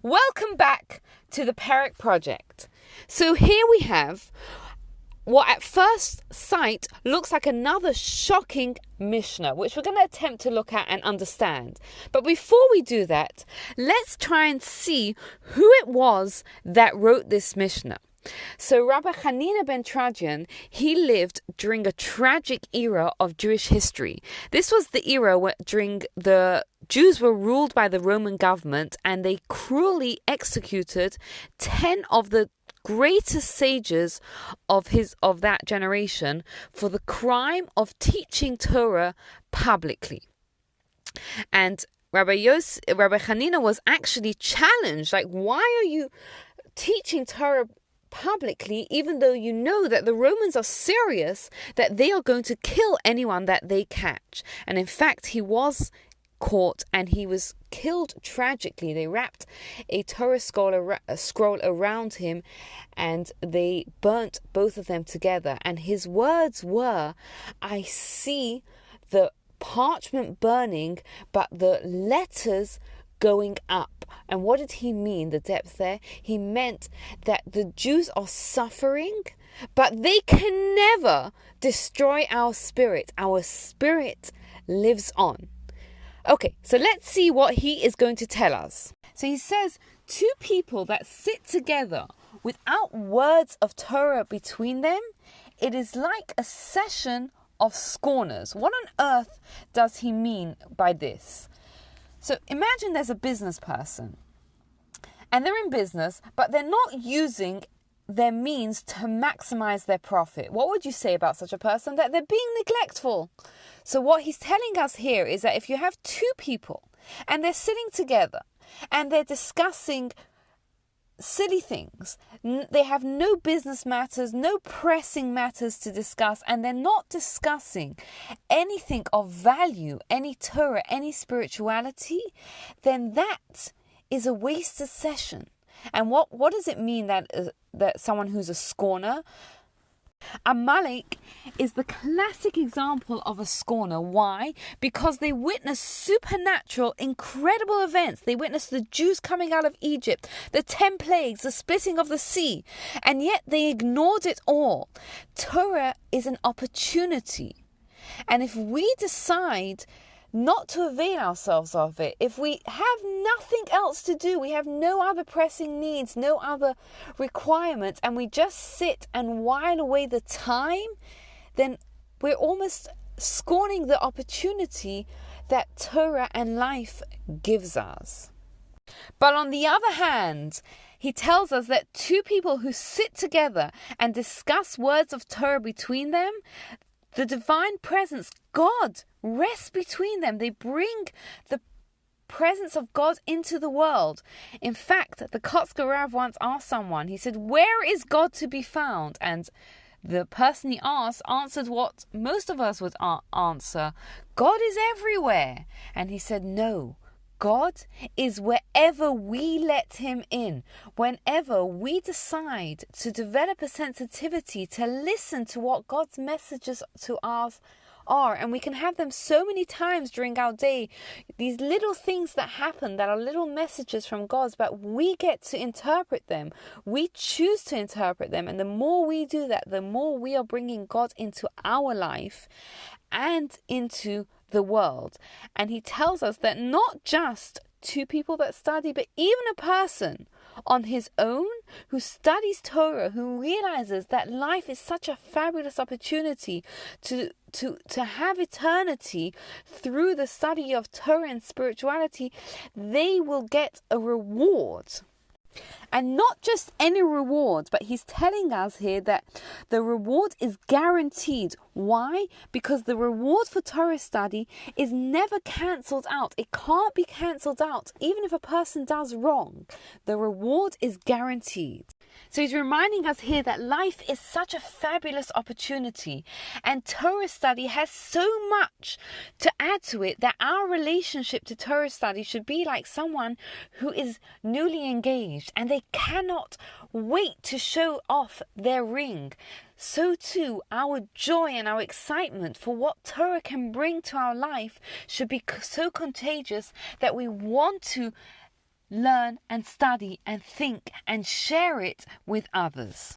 Welcome back to the Perek Project. So here we have what at first sight looks like another shocking Mishnah, which we're going to attempt to look at and understand. But before we do that, let's try and see who it was that wrote this Mishnah. So Rabbi Hanina ben Trajan, he lived during a tragic era of Jewish history. This was the era during the Jews were ruled by the Roman government, and they cruelly executed 10 of the greatest sages of that generation for the crime of teaching Torah publicly. And Rabbi Hanina was actually challenged, like, why are you teaching Torah publicly, even though you know that the Romans are serious, that they are going to kill anyone that they catch? And in fact, he was caught and he was killed tragically. They wrapped a Torah scroll around him and they burnt both of them together. And his words were, "I see the parchment burning, but the letters going up." And what did he mean, the depth there? He meant that the Jews are suffering, but they can never destroy our spirit. Our spirit lives on. Okay, so let's see what he is going to tell us. So he says, two people that sit together without words of Torah between them, it is like a session of scorners. What on earth does he mean by this? So imagine there's a business person and they're in business, but they're not using their means to maximize their profit. What would you say about such a person? That they're being neglectful. So what he's telling us here is that if you have two people and they're sitting together and they're discussing silly things, they have no business matters, no pressing matters to discuss, and they're not discussing anything of value, any Torah, any spirituality, then that is a wasted session. And what does it mean that someone who's a scorner? Amalek is the classic example of a scorner. Why? Because they witnessed supernatural, incredible events. They witnessed the Jews coming out of Egypt, the 10 plagues, the splitting of the sea, and yet they ignored it all. Torah is an opportunity. And if we decide not to avail ourselves of it, if we have nothing else to do, we have no other pressing needs, no other requirements, and we just sit and while away the time, then we're almost scorning the opportunity that Torah and life gives us. But on the other hand, he tells us that two people who sit together and discuss words of Torah between them, the divine presence, God, rests between them. They bring the presence of God into the world. In fact, the Kotzker Rav once asked someone, he said, "Where is God to be found?" And the person he asked answered what most of us would answer: God is everywhere. And he said, no. God is wherever we let him in. Whenever we decide to develop a sensitivity to listen to what God's messages to us are, and we can have them so many times during our day, these little things that happen that are little messages from God, but we get to interpret them. We choose to interpret them, and the more we do that, the more we are bringing God into our life and into the world. And he tells us that not just two people that study, but even a person on his own who studies Torah, who realizes that life is such a fabulous opportunity to have eternity through the study of Torah and spirituality, they will get a reward. And not just any reward, but he's telling us here that the reward is guaranteed. Why? Because the reward for Torah study is never cancelled out. It can't be cancelled out. Even if a person does wrong, the reward is guaranteed. So he's reminding us here that life is such a fabulous opportunity, and Torah study has so much to add to it that our relationship to Torah study should be like someone who is newly engaged and they cannot wait to show off their ring. So too, our joy and our excitement for what Torah can bring to our life should be so contagious that we want to learn and study and think and share it with others.